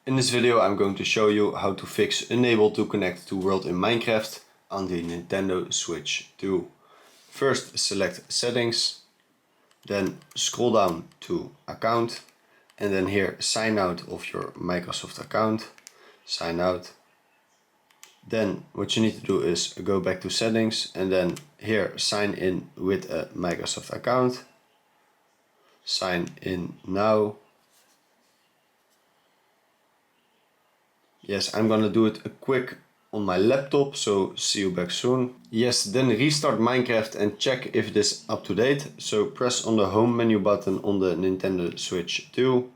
In this video I'm going to show you how to fix unable to connect to World in Minecraft on the Nintendo Switch 2. First select settings, then scroll down to account and then here sign out of your Microsoft account, sign out. Then what you need to do is go back to settings and then here sign in with a Microsoft account, sign in now. Yes, I'm gonna do it quick on my laptop, so see you back soon. Yes, then restart Minecraft and check if it is up to date. So press on the home menu button on the Nintendo Switch 2.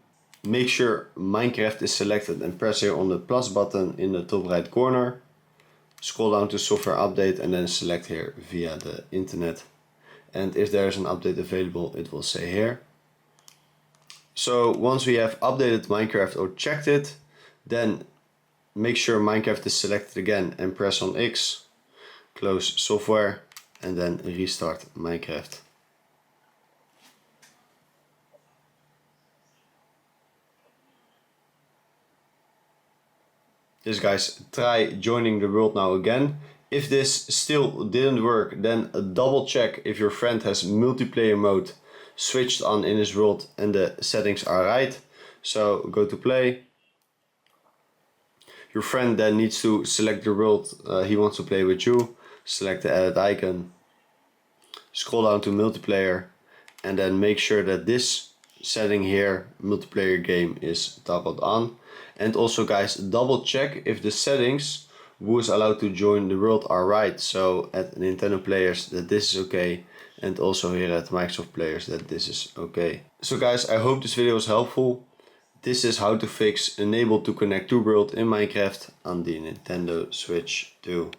Make sure Minecraft is selected and press here on the plus button in the top right corner. Scroll down to software update and then select here via the internet. And if there is an update available, it will say here. So once we have updated Minecraft or checked it, then make sure Minecraft is selected again and press on X, close software and then restart Minecraft. Yes guys, try joining the world now again. If this still didn't work, then double check if your friend has multiplayer mode switched on in his world and the settings are right. So go to play. Your friend then needs to select the world he wants to play with you. Select the added icon. Scroll down to multiplayer and then make sure that this setting here, multiplayer game, is toggled on. And also guys, double check if the settings who is allowed to join the world are right. So at Nintendo players that this is okay, and also here at Microsoft players that this is okay. So guys, I hope this video was helpful. This is how to fix unable to connect to World in Minecraft on the Nintendo Switch 2.